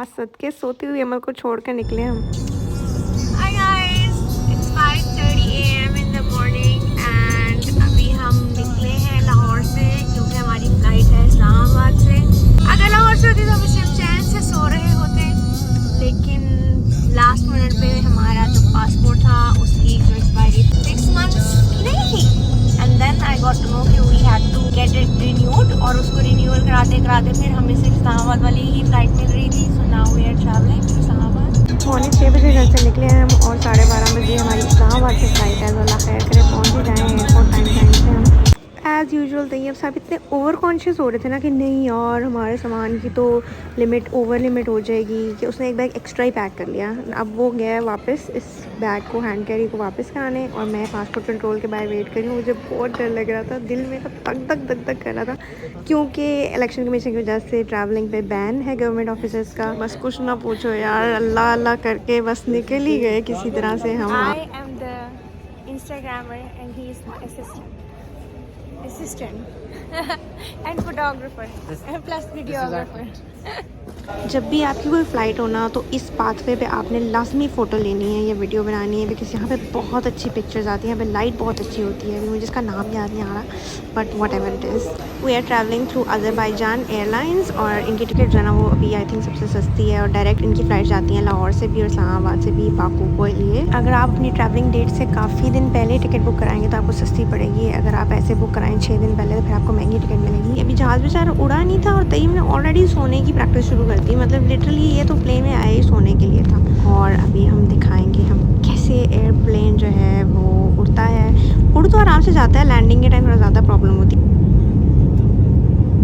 माँ सदके सोती हुई अमल को छोड़कर निकले हम। Hi guys, it's 5:30 a.m. in the morning and अभी हम निकले हैं लाहौर से क्योंकि हमारी फ्लाइट है इस्लामाबाद से। अगर लाहौर से होती तो हम सिर्फ चैन से सो रहे होते, लेकिन लास्ट मिनट पे हमारा जो पासपोर्ट था उसकी जो एक्सपायरी 6 months की नहीं थी, and then I got to know कि we had to get it renewed, और उसको रिन्यूअल कराते कराते फिर हमें सिर्फ इस्लामाबाद वाली ही फ्लाइट मिल रही थी। So now we are travelling to Islamabad. 6:45 घर से निकले हैं हम और 12:30 बजे हमारी इस्लामाबाद से फ़्लाइट है। तो अल्लाह खैर करे पहुँच ही जाएँ एयरपोर्ट टाइम से हम। एज़ यूजुअल तैयब साहब इतने ओवर कॉन्शियस हो रहे थे ना कि नहीं यार हमारे सामान की तो ओवर लिमिट हो जाएगी, कि उसने एक बैग एक्स्ट्रा ही पैक कर लिया। अब वो गया है वापस इस बैग को, हैंड कैरी को वापस कराने, और मैं पासपोर्ट कंट्रोल के बाहर वेट कर रही हूँ। मुझे बहुत डर लग रहा था, दिल मेरा धक धक कर रहा था, क्योंकि इलेक्शन कमीशन की वजह से ट्रैवलिंग पे बैन है गवर्नमेंट ऑफिसर्स का। बस कुछ ना पूछो यार, अल्लाह अल्लाह करके बस निकल ही गए किसी तरह से हम। I am the Instagrammer and he is my assistant and photographer and plus videographer. जब भी आपकी कोई फ़्लाइट हो ना तो इस पाथवे पे आपने लाजमी फ़ोटो लेनी है या वीडियो बनानी है, बिकॉज़ यहाँ पे बहुत अच्छी पिक्चर्स आती हैं। यहाँ पे लाइट बहुत अच्छी होती है, अभी मुझे इसका नाम याद नहीं आ रहा, but whatever it is. We are travelling through Azerbaijan airlines और इनकी टिकट जो है ना वो अभी आई थिंक सबसे सस्ती है, और डायरेक्ट इनकी फ़्लाइट जाती हैं लाहौर से भी और इस्लामाबाद से भी बाकू के लिए। अगर आप अपनी ट्रैवलिंग डेट से काफ़ी दिन पहले टिकट बुक कराएंगे तो आपको सस्ती पड़ेगी। अगर आप ऐसे बुक कराएं 6 दिन पहले तो फिर आपको महंगी टिकट मिलेगी। अभी जहाज़ बेचारा उड़ा नहीं था और तईब ने ऑलरेडी सोने की प्रैक्टिस शुरू कर दी, मतलब लिटरली ये तो प्लेन में आए ही सोने के लिए था। और अभी हम दिखाएंगे हम कैसे एयरप्लेन जो है वो उड़ता है। उड़ तो आराम से जाता है, लैंडिंग के टाइम थोड़ा ज़्यादा प्रॉब्लम होती है।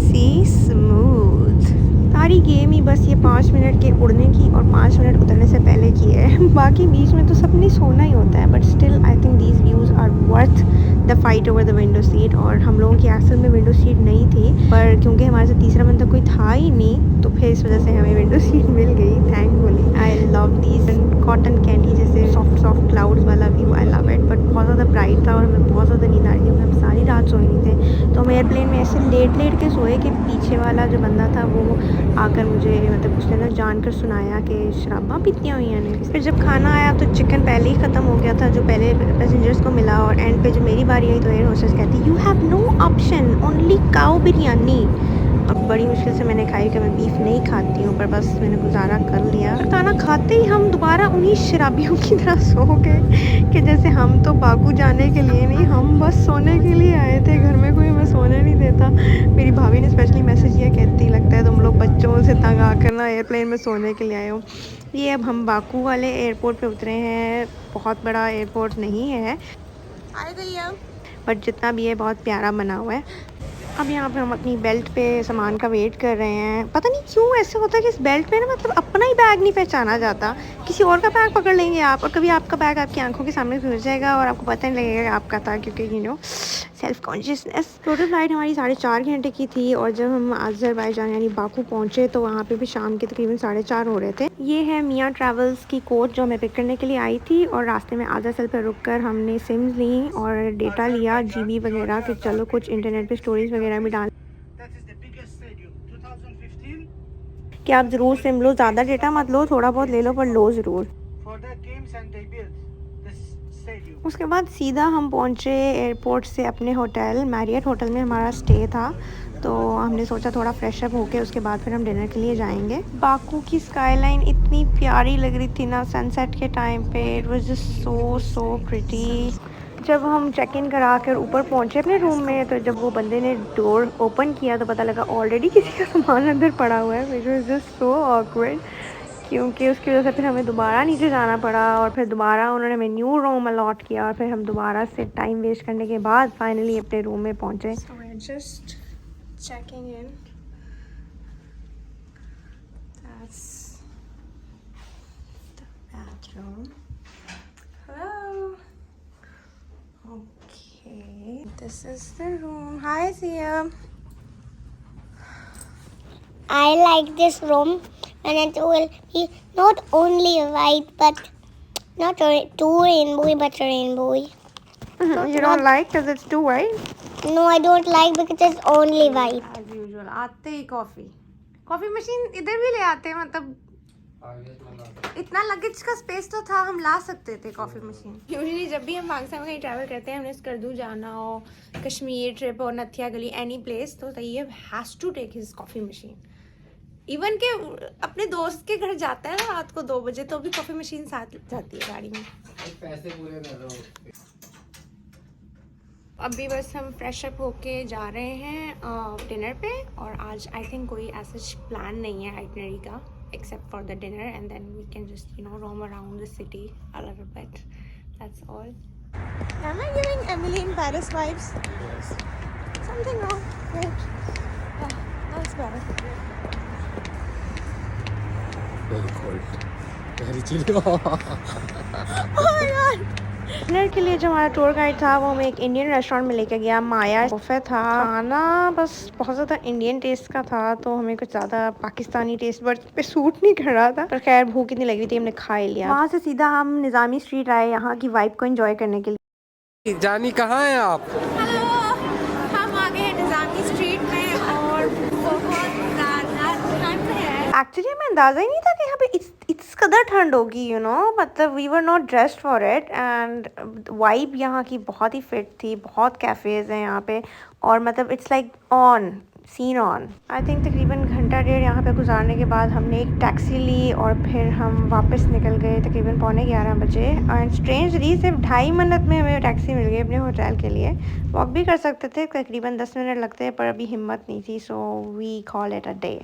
सी स्मूथ सारी गेम ही बस ये 5 मिनट के उड़ने की और 5 मिनट उतरने से पहले की है। बाकी बीच में तो सबने सोना ही होता है, but still I think these views are worth the fight over the window seat. और हम लोगों की एक्सल में विंडो सीट नहीं थी, पर क्योंकि हमारे से तीसरा बंदा कोई था ही नहीं तो फिर इस वजह से हमें विंडो सीट मिल गई, thankfully. I love these cotton candy जैसे सॉफ्ट सॉफ्ट क्लाउड्स वाला view, I love it. But बहुत ज़्यादा ब्राइट था और हमें बहुत ज़्यादा नींद आ रही थी, हम सारी रात सोए नहीं थे। तो हम एयरप्लेन में ऐसे लेट के सोए कि पीछे वाला जो बंदा था वो आकर मुझे मतलब उसने ना जानकर सुनाया कि शराबा पीती हुई हैं। फिर जब खाना आया तो चिकन पहले ही ख़त्म हो गया था जो पहले पैसेंजर्स को मिला, और एंड पे जब मेरी बारी आई तो एयर होस्टेस कहती you have no option, only cow biryani. और बड़ी मुश्किल से मैंने खाई कि मैं बीफ नहीं खाती हूँ, पर बस मैंने गुजारा कर लिया। खाना खाते ही हम दोबारा उन्हीं शराबियों की तरह सो गए कि जैसे हम तो बाकू जाने के लिए नहीं, हम बस सोने के लिए आए थे। घर में कोई हमें सोने नहीं देता। मेरी भाभी ने स्पेशली मैसेज किया, कहती लगता है तुम लोग बच्चों से तंग आकर ना एयरप्लेन में सोने के लिए आए हो। ये अब हम बाकू वाले एयरपोर्ट पे उतरे हैं। बहुत बड़ा एयरपोर्ट नहीं है, आ गई अब। बट जितना भी है बहुत प्यारा बना हुआ है। अब यहाँ पे हम अपनी बेल्ट पे सामान का वेट कर रहे हैं। पता नहीं क्यों ऐसे होता है कि इस बेल्ट पे ना मतलब अपना ही बैग नहीं पहचाना जाता, किसी और का बैग पकड़ लेंगे आप और कभी आपका बैग आपकी आंखों के सामने घुस जाएगा और आपको पता नहीं लगेगा कि आपका था, क्योंकि you know self consciousness. Total flight हमारी 4.5 घंटे की थी, और जब हम अज़रबैजान यानी बाकू पहुँचे तो वहाँ पे भी शाम के तकरीबन 4:30 हो रहे थे। ये है मियाँ ट्रैवल्स की कोच जो हमें पिक करने के लिए आई थी, और रास्ते में आधा सेल पर रुक कर हमने सिम्स ली और डेटा लिया GB वगैरह कि चलो कुछ इंटरनेट पे स्टोरीज वगैरह भी डाल कि आप ज़रूर सिम लो, ज़्यादा डेटा मत लो, थोड़ा बहुत ले लो पर लो ज़रूर। उसके बाद सीधा हम पहुँचे एयरपोर्ट से अपने होटल, मैरियट होटल में हमारा स्टे था। तो हमने सोचा थोड़ा फ्रेश अप होके उसके बाद फिर हम डिनर के लिए जाएंगे। बाकू की स्काईलाइन इतनी प्यारी लग रही थी ना सनसेट के टाइम पे, it was just so pretty. जब हम चेक इन करा कर ऊपर पहुँचे अपने रूम में, तो जब वो बंदे ने डोर ओपन किया तो पता लगा ऑलरेडी किसी का सामान अंदर पड़ा हुआ है, which was just so awkward. क्योंकि उसकी वजह से फिर हमें दोबारा नीचे जाना पड़ा, और फिर दोबारा उन्होंने हमें न्यू रूम अलॉट किया, और फिर हम दोबारा से टाइम वेस्ट करने के बाद फाइनली अपने रूम में पहुँचे। Just checking in, that's the bathroom. Hello. Okay, this is the room. Hi, Zia. I like this room, and it will be not only white but not too rainbowy but rainbowy. You don't like because it's too white? No, I don't like because it's only white. As usual, आते ही coffee machine इधर भी ले आते हैं, मतलब इतना luggage का space तो था, हम ला सकते थे कॉफ़ी मशीन। यूजुअली जब भी हम पाकिस्तान में कहीं ट्रैवल करते हैं, हमने स्कर्दू जाना हो, कश्मीर ट्रिप हो, नथिया गली, एनी प्लेस, तो Tayyab has to take his coffee machine. Even के अपने दोस्त के घर जाता है ना रात को 2 बजे, तो भी कॉफ़ी मशीन साथ जाती है गाड़ी में। पैसे पूरे कर दो। अभी बस हम फ्रेश अप होके जा रहे हैं डिनर पे, और आज आई थिंक कोई ऐसा प्लान नहीं है आइटनरी का except for the dinner, and then we can just, you know, roam around the city a little bit. That's all. Am I giving Emily in Paris vibes? Yes. Something wrong. Wait. Yeah, that's better. Very cold. Very chilly. Oh my god. Dinner के लिए जो हमारा tour guide था वो हमें एक Indian restaurant में लेके गया, माया बुफे था। खाना बस बहुत ज़्यादा इंडियन टेस्ट का था, तो हमें कुछ ज़्यादा पाकिस्तानी टेस्ट बट पे सूट नहीं कर रहा था, पर खैर भूख इतनी लगी थी, हमने खा ही लिया। वहाँ से सीधा हम निज़ामी स्ट्रीट आए यहाँ की वाइब को एंजॉय करने के लिए। जानी कहाँ हैं आप? हेलो, हम आ गए निज़ामी स्ट्रीट में और बहुत ज़्यादा ठंड है। एक्चुअली हमें अंदाज़ा ही नहीं था कि यहाँ पे इस कदर ठंड होगी, यू नो, मतलब we were not dressed for it, and vibe यहाँ की बहुत ही फिट थी, बहुत कैफ़ेज़ हैं यहाँ पे, और मतलब it's like on scene on. I think तकरीबन घंटा डेढ़ यहाँ पे गुजारने के बाद हमने एक टैक्सी ली और फिर हम वापस निकल गए तकरीबन 11:15 बजे, एंड स्ट्रेंजली सिर्फ 2.5 मिनट में हमें टैक्सी मिल गई अपने होटल के लिए। वॉक भी कर सकते थे, तकरीबन 10 मिनट लगते, पर अभी हिम्मत नहीं थी, so we call it a day.